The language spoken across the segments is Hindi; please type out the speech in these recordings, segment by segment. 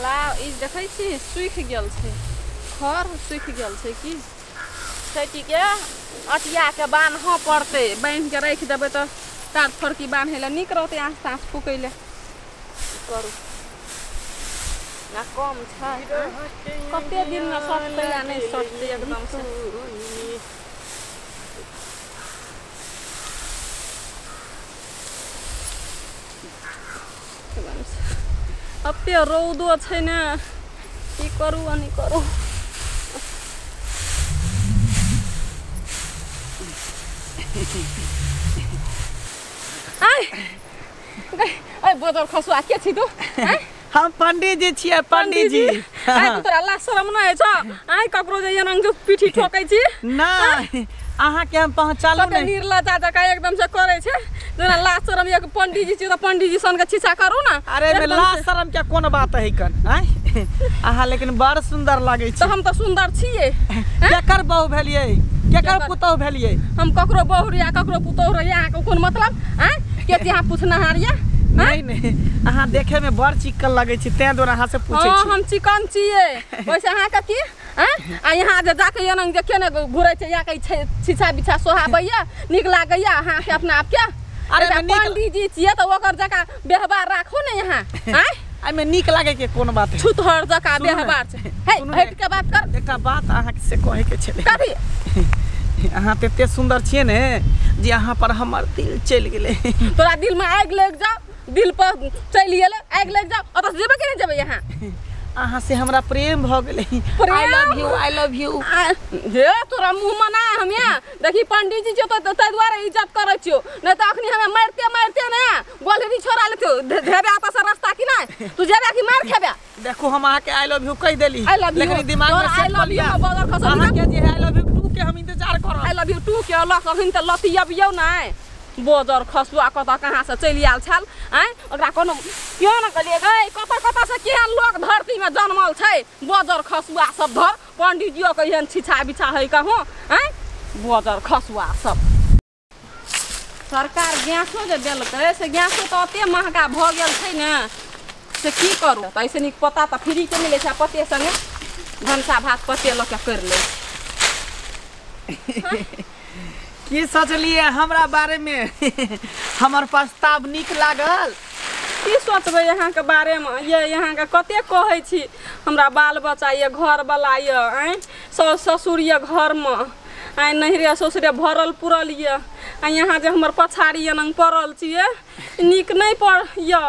ला ई देखै छी सूखि गेल छै खर सूखि गेल छै की खेती के अटिया के बान्हऽ पड़तै बान्हि के राखि देबै तऽ तार फड़की बान्है लए नीक रहतै आँस ताँस फूकै लए करू ना कम छै कते दिन में सटतै या नहीं सटतै एकदम से अते रौदो छै ने की करू अनि करू आइ बोदर खसुआ के छी तू हम पंडित जी छियै पंडित जी आइ तू तोरा लाज शरम नै छ आइ ककरो जे एनंग जो पीठी ठोकै छी नहीं अहाँ के हम पहचानू नहीं निर्लज्जा जका एकदम से करे छै जेना लाज शरम एक पंडित जी छी त पंडित जी सन के छिछा करू ना अरे में लाज शरम के कोन बात है कन अहाँ लेकिन बड़ सुंदर लागे छी त हम त सुंदर छियै केकर बहू भेलियै केकर पुतौह भेलियै हम ककरो बहू या ककरो पुतौह रे यहाँ के कोन मतलब के यहाँ पूछनहार या नहीं नहीं अहाँ देखे में बड़ चिकन लगे छी तै दुआरे अहाँ से पूछै छी हम चिकन छियै वैसे अहाँ के की आ यहाँ जे जाके एनंग जे केने घुरै छै या के छिछा बिछा सोहाबैया नीक लागैया अहाँ के अपना आप के अरे पंडित जी छियै त ओकर जका व्यवहार राखू ने यहाँ आई में नीक लागे के कोन बात है छुतहर जका व्यवहार छै हे हट के बात कर एकटा बात अहाँ से कहे के छले कथी अहाँ तते सुंदर छियै ने जे अहाँ पर हमर दिल चल गेले तोरा दिल में आग लग जाओ दिल पर चली गेले आग लग जाओ अत जेबे कि नहीं जेबे यहाँ अहाँ से हमरा प्रेम भ गेले आई लव यू हे तोरा मुंह में ना हम यहाँ देखी पंडित जी तो तै द्वारा इज्जत करे छियो नहीं तो अखनी हमें मारते ना गोलरी छोड़ा लेतो धेबे आपस रास्ता कि नहीं तू जेबे कि मार खेबे देखो हम अहाँ के आई लव यू कह देली लेकिन दिमाग में सेट कर लिया अहाँ के जे आई लव यू 2 के हम इंतजार करब आई लव यू 2 के लख अखन त लतियबियौ नहीं बोजर खसुआ कत कहाँ से चलि आयल छल ओकरा कोनो क्यों न कहलिए गए कत से केहन लोग धरती में जन्मल छै बोजर खसुआ सब धर पंडित जी के एहन छिछा बिछा है कहूँ बोजर खसुआ सब सरकार गैसो जे देलकै से गैसो तो अते महंगा भ गेल छै ने से की करू त ऐसे नीक पता त फ्री के मिले छै पते संगे भनसा भात पते ल के कर ले की सोचलिए हमरा बारे में हमर प्रस्ताव नीक लागल की सोचबै यहाँ के बारे में ये यहाँ के कते कहै छी हमरा बाल बच्चा ये घर वाला ये सास ससुर ये घर में नहिरे ससुरे भरल पुरल ये यहाँ जे हमर पछाड़ी एनंग पड़ल छियै नीक नहीं पड़ ये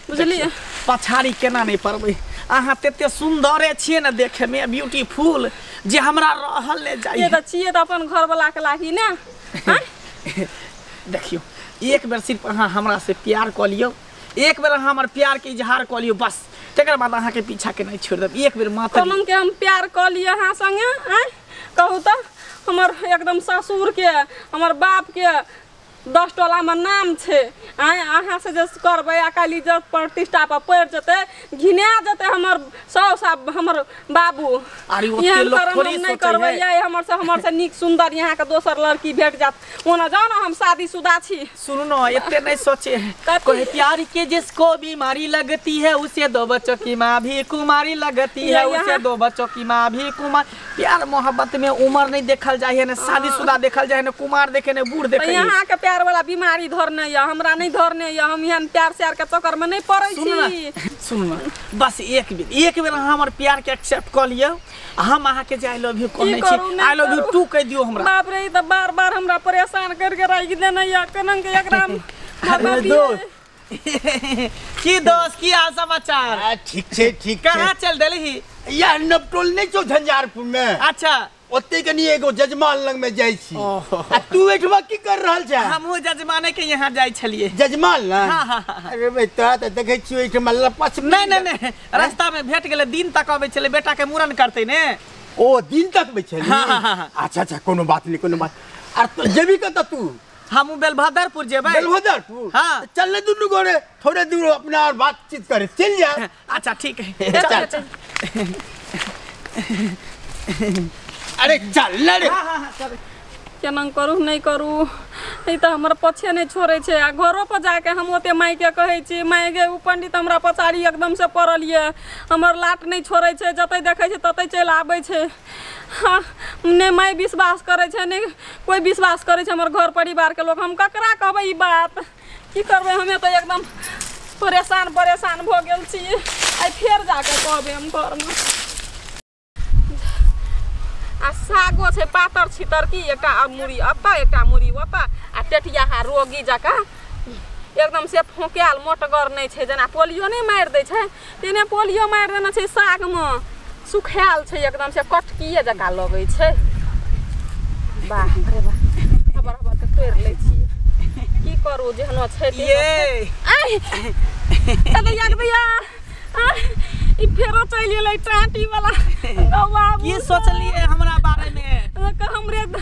बुझलिए पछाड़ी केना नहीं पड़बै अहाँ तते सुंदरे छियै न देखे में ब्यूटीफुल जे हमरा रहल ले जाय ये त छियै त अपन घर वाला के लागी ने देखियो एक बेर सिर्फ अहाँ हमरा से प्यार क लियो एक बेर अहाँ हमर प्यार के इजहार क लियो बस तकर बाद अहाँ के पीछा के नहीं छोड़ देब एक बेर मात्र कलम के हम प्यार क लिए अहाँ संगे कहू त हमर एकदम ससुर के हमर बाप के 10 टोला में नाम छे अहाँ से जे करबै अकाली इज्जत प्रतिष्ठा पर पड़ जते घिना जते हमर सौस हमर बाबू अरे ओते लोग थोड़ी नहीं करबै ये हमर से नीक सुंदर यहाँ के दोसर लड़की भेट जात ओना जाओ ना हम शादीशुदा छी सुनो ना इतने नहीं सोचे कोई प्यार के जिसको बीमारी लगती है उसे 2 बच्चों की माँ भी कुमारी लगती है उसे 2 बच्चों की माँ भी कुमार प्यार मोहब्बत में उम्र नहीं देखल जाए ना शादीशुदा देखल जाए ना कुमार देखे ना बूढ़ देखे यहाँ के प्यार वाला बीमारी धरने या हमरा नहीं धरने या हम यहाँ प्यार श्यार के चक्कर में नहीं पड़ै छी सुन बस एक बेर हमर प्यार के एक्सेप्ट कर लियो हम अहाँ के आई लव यू कहने छी आई लव यू 2 कह दियो हमरा बाप रे त बार हमरा परेशान करके राखि देने या कनन के एकरा की दोस्त की हाल समाचार ठीक छे ठीक कहां चल देली या नपटोल नहीं छौ झंझारपुर में अच्छा ओते कनी एगो जजमान लंग में जाई छी आ तू एठवा की कर रहल छ हमहु जजमाने के यहाँ जाई छलिए जजमान ना अरे बे तोरा त देखै छी एठमा लपच नहीं रास्ता में भेट गेले दिन तक आबै छले बेटा के मूरन करते ने ओ दिन तक बै छली अच्छा कोनो बात नहीं कोनो बात आर तो जेबी कत तू हम बेलभद्रपुर जेबै बेलभद्रपुर हां चल दुनु गोरे थोड़े दूर अपना बातचीत करे चल जा अच्छा ठीक है चल अरे चल रे हां चल केना करू नहीं करू ई तो हमर पछे नहीं छोड़े छे आ घरो पर जाके हम ओते माई के कहै छी माई गे उ पंडित हमरा पछाड़ी एकदम से पड़ल ये हमर लाट नहीं छोड़े छे जतै देखै छै ततै चल आबै छे हाँ ने माई विश्वास करे छे ने कोई विश्वास करे छे हमर घर परिवार के लोग हम ककरा कहबै ई बात की करबै हमें तो एकदम परेशान भ गेल छी आई फेर जाके कहबै हम घर में आ सागो छे पातर छितर की एकटा मुरी अत्ता एकटा मुरी ओत्ता आ टेटिया हा रोगी जका एकदम से फोकेल मोटगर नहीं छे जना पोलियो नहीं मार दे छे तेने पोलियो मार देना छे साग में सुखाल छे एकदम से कटकिए जका लगे छे वाह रे वाह खबर के तोड़ ले छी की करू जेहनो छे ये आई तब याद भैया ई फेरो चल गेलै टाटी वाला की सोचलिए हमरा बारे में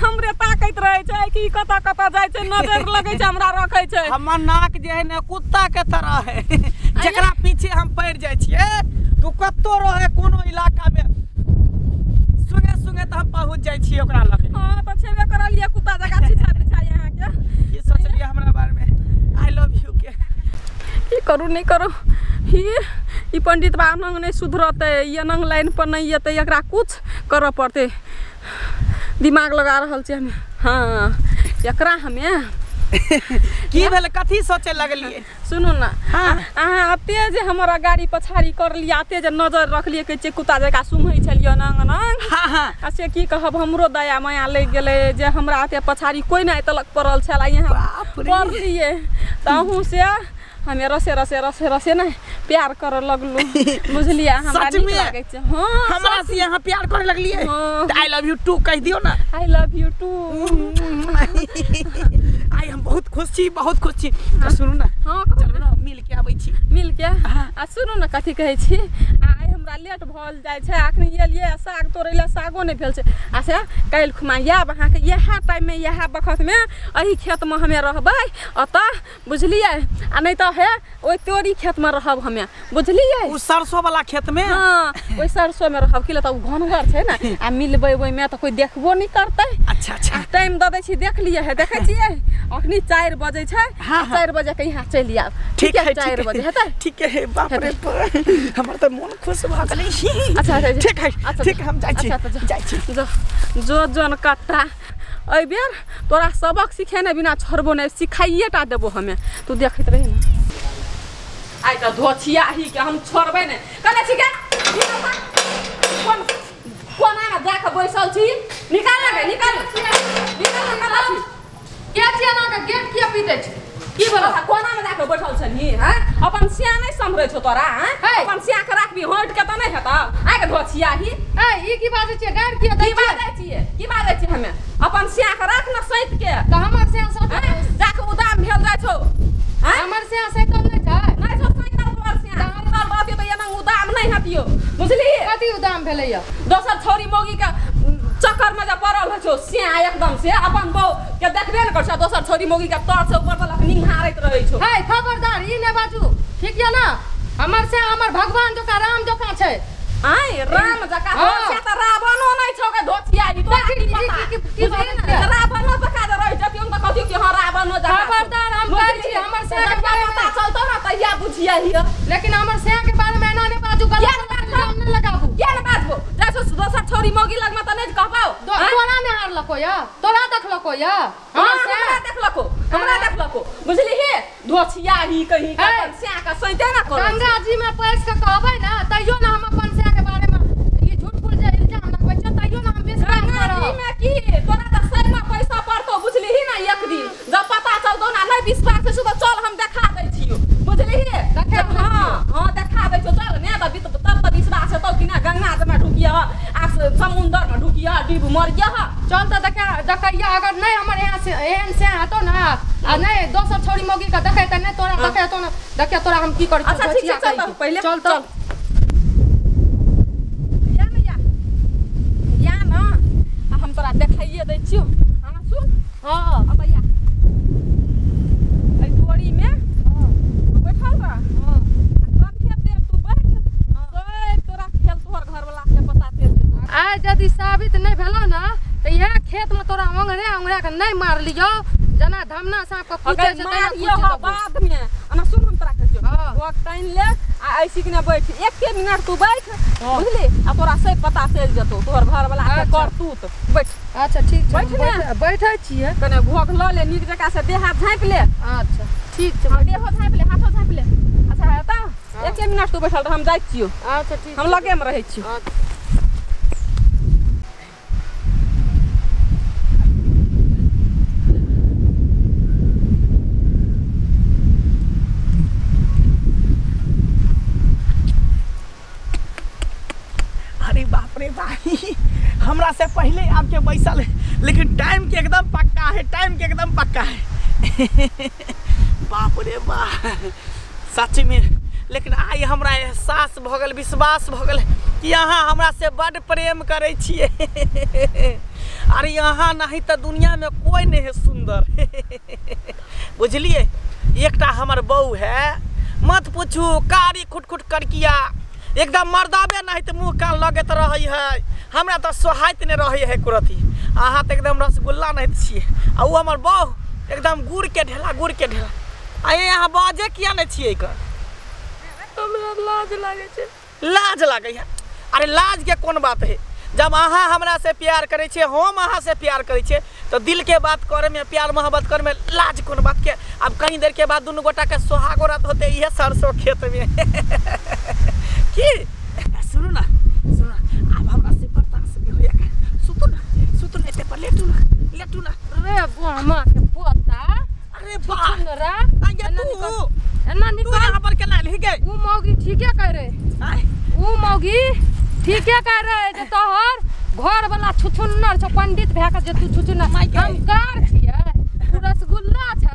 हमरे ताकत रहे छै कि कता जाय छै नजर लगे छै हमरा रखे छै हमर नाक जे है ने कुत्ता के तरह है जेकरा पीछे हम पड़ जाय छिए तू कत्तो रहे कोनो इलाका में सुगे त हम पहुंच जाय छी ओकरा लगे हां त छेबे करलिए कुत्ता जका छिछा यहां के की सोचलिए हमरा बारे में आई लव यू के की करू नहीं करू ई पंडित बा नंग नहीं सुधरते ये नंग लाइन पर नहीं आते एकरा कुछ कर पड़ते दिमाग लगा रहल छी हमें हाँ एकरा हमें की भेल कथी सोचे लगलिए सुनू ना अहाँ अते जे हमरा गाड़ी पछाड़ी कर लिया अते जे नजर रखलिए के कुत्ता जका सुमहै छलिए नंग नंग हां से की कहब हमरो दया माया लग गेले जे हमरा अते पछाड़ी कोई नहीं तलक पड़ल छला यहाँ पड़ लिए ताहू से हमें रसे ना प्यार करे लगलू बुझलिए हमरा नीक लागे छै हां हमरा से यहाँ प्यार करे लगलिए आई लव यू टू कह दियो ना आई लव यू टू आई हम बहुत खुश छी सुनू ना हां चलो ना मिल के आबै छी आ सुनू ना कथी कहै छी आई हमरा लेट भल जाय छै अखनी एलिए साग तोड़ै ले सागो नहीं भेल छै आ से काल खुमा आब अहाँ के यह टाइम में यह बखत में एही खेत में हमें रहबै अत बुझलिए आ नहीं तो है ओइ तोरी खेत में रहब हमें बुझलिए उ सरसों वाला खेत में हां ओइ सरसों में रहब कि ल त घनगर छै ना आ मिलबै ओइ में त कोई देखबो नहीं करतै अच्छा टाइम द दै छी देख लिए है देखै छियै अखनी 4 बजे छै 4 बजे के यहाँ चलि आब ठीक है 4 बजे हेतै ठीक है बाप रे हमर त मन खुश भ गेलै अच्छा ठीक है हम जाइ छी जो जन कट्टा अइ बेर तोरा सबक सिखेने बिना छोड़बो नहीं सिखाइए टा देबो हमें तू देखैत रही ना आई त धोछिया ही के हम छोड़बै ने कने छी के कोना में जाके बैसल छी निकाल ना के छिया ना गेट किया पीटे छी की बोला कोना में जाके बैठल छनी हैं अपन सिया नहीं संभरे छो तोरा हैं अपन सिया के राखबी हट के त नहीं हेता आइ के धोछिया ही ई की बाजे छी गाड़ किया दै की बाजे छी हमें अपन सिया के राख ना सैत के त हमर सिया सब जाके उदाम भेल जाय छौ हैं हमर सिया सैत नहीं छै नहीं छौ सैत तोर सिया हमर बात तो एना उदाम नहीं हतियो बुझली कथि उदाम भेलैया दोसर छोरी मोगी के चक्कर में जा पड़ल छौ सिया एकदम से अपन बौ के देखबे न कर छ दोसर छोरी मोगी के तर से ऊपर वाला निहारैत रहै छौ हे खबरदार ई ने बाजू ठीक या ना हमर से हमर भगवान जका राम जका छै आई राम जका हो से त रावणो नहीं छौ के धोतिया ई तो की रावणो जका रहै छ तिउन त कथि के रावणो जका खबरदार हम कहै छी हमर से के बारे में पता चलतो ना तैया बुझिया ही लेकिन हमर से के बारे में ना ने बाजू गलत नाम न लगाबू के न बाजबो जैसे दोसर छोरी मोगी लग में त नहीं कहबो तोरा ने हारलको या तोरा देखलको या हमरा देखलको बुझली हे धोछिया ही कहीं का पंसिया का सैते ना करो गंगा जी में पैस के कहबै ना तइयो ना हम पंसिया के बारे में ये झूठ फूल जे इल्जाम ना बच्चा तइयो ना हम विश्वास करो गंगा जी में की तोरा त सही में पैसा पड़तो बुझली ही ना एक दिन जब पता चलतो ना नहीं विश्वास से तो चल हम देखा दै छियो बुझली हे देखे हां देखा दै छो चल ने तब विश्वास हेतौ कि ना गंगा जी में ढुकिया आ समुद्र में ढुकिया डूब मर गया चल त देखैया अगर नहीं हमर यहाँ से एहन से हतो ना आ नहीं दोसर छोरी मोगी का देखे त नहीं तोरा देखे तो ना देखे तोरा हम की करै छी अच्छा ठीक छै चल पहले चल या ना हम तोरा देखाइए दै छियो हां सुन हां अब या ए तोरी में बैठल रह हां सब खेत दे तू बैठ तोरा खेल तोहर घर वाला के पता चल आ यदि साबित नहीं भेलो ना तो यह खेत में तोरा अंगड़े के नहीं मार लियो जना धमना सांप के पूछे से मारियो हो बाद में अना सुन हम तोरा कहजो वक्त टाइम ले आ ऐसी के बैठ 1 मिनट तू बैठ बुझली आ तोरा से पता चल जतो तोर घर वाला के कर तू तो बैठ। अच्छा ठीक छै बैठै छियै कने घोक ल ले नीक जका से देह हाथ झाँप ले। अच्छा ठीक छै देह झाँप ले हाथो झाँप ले। अच्छा हेता 1 मिनट तू बैठल हम जाइ छियो। अच्छा ठीक हम लगे में रहै छियो। अरे बाप रे भाई हमरा से पहले आपके बैसल है लेकिन टाइम के एकदम पक्का है, टाइम के एकदम पक्का है। बाप रे बाप सच में लेकिन आई हमरा एहसास भ गेल विश्वास भ गेल कि अहाँ हमरा से बड़ प्रेम करे छिए। अरे यहाँ नहीं तो दुनिया में कोई नहीं है सुंदर। बुझलिए एकटा हमर बहू है मत पूछू कारी खुटखुट करकिया एकदम मर्दाबे नहीं तो मुँह कान लगत रही है हमरा तो सोहाइत नहीं रही है कुरती। अहाँ तो एकदम रसगुल्ला नहीं छिए आ वो हमर बहू एकदम गुड़ के ढेला आये यहाँ बाजे किया नहीं छिए कर हमरा लाज लागे छै। लाज लागे है। अरे लाज के कौन बात है जब अहाँ हमरा से प्यार करे छे हम अहाँ से प्यार करे छे तो दिल के बात करे में प्यार मोहब्बत करे में लाज कौन बात के। अब कहीं देर के बाद दोनों गोटा के सुहागो रात होते ये सरसों खेत में की सुनो ना अब हमरा से बर्दाश्त नहीं होया का सुतो ना एते पर लेटू ना रे बुआ के पोता। अरे बा रे आगे तू एना निकल यहाँ पर केना ले गए ऊ मौगी ठीके कह रे ऊ मौगी ठीके कह रे जे तोहर घर वाला छुछुन्नर छ पंडित भए के जे तू छुछुन्नर हम कार छियै तू रसगुल्ला छै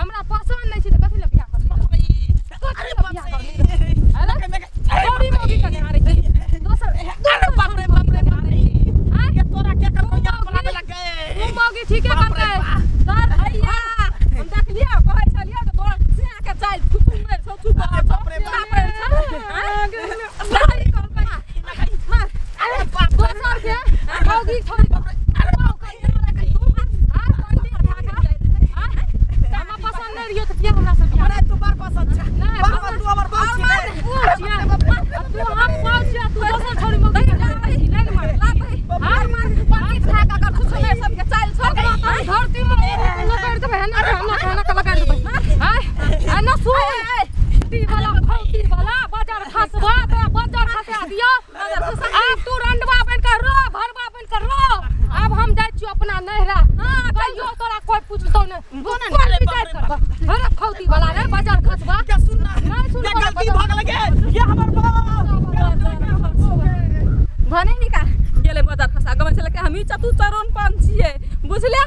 हमरा पसंद नहीं छै त कथि ले बियाह कर ली। अरे छोरी मौगी कने हारे छी दोसर अरे बाप रे ये तोरा के कर कोई अपना में लग गए ऊ मौगी ठीके कर रे सर भैया हम देख लिया कहै छलिए त तोरा से के चाल छुछुन्नर छ छुपा बाप रे बाप रे अरे बाप दोसर के मौगी छोरी अरे बाप हमरा पसंद नहीं रियो त किया हमरा से बियाह। अरे तू बार पसंद छ बाबा तू हमर बाप छी तू हम पाँच छिया तू दोसर छोरी मौगी नहीं मार ला भाई हार मार पंडित खा का कर छुछुन्नर सब के चाल छ धरती में लगा दे बहन हमरा खाना का लगा दे हां ना सुन ती वाला बाजार खसवा तो बाजार खसा दियो अब तू रंडवा बन कर रो भरवा बन कर रो अब हम जाय छी अपना नहरा हां कहियो तोरा कोई पूछतो नहीं कोन विचार कर अरे खौती वाला रे बाजार खसवा क्या सुनना नहीं सुन गलती भाग लगे ये हमर भने निका गेले बाजार खसा गवन चले के हमी चतु चरण पान छिए बुझले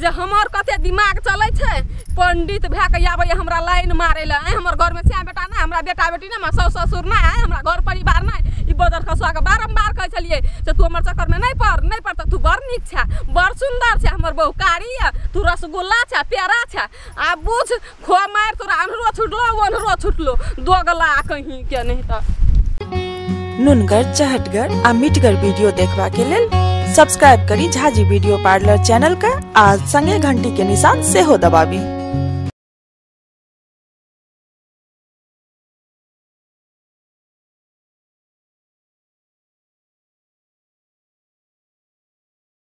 जे हमर कते दिमाग चलै छै पंडित भए के आबै हमरा लाइन मारै ले हमर घर में से बेटा ना हमरा बेटा बेटी ना सास ससुर ना हमरा घर परिवार ना ई बाजार खसवा के बारंबार कहै छलिए जे तू हमर चक्कर में नहीं पड़ त तू बड़ नीक छै बड़ सुंदर छै हमर बहु कारी तू रसगुल्ला छै प्यारा छै आ बुझ खो मार तोरा अनहरो छुटलो वनहरो छुटलो दोगला कहीं के नहीं त नुनगर चहटगर आ मिटगर वीडियो देखबा के लेल सब्सक्राइब करी झाजी वीडियो पार्लर चैनल का आ संगे घंटी के निशान से हो दबाबी।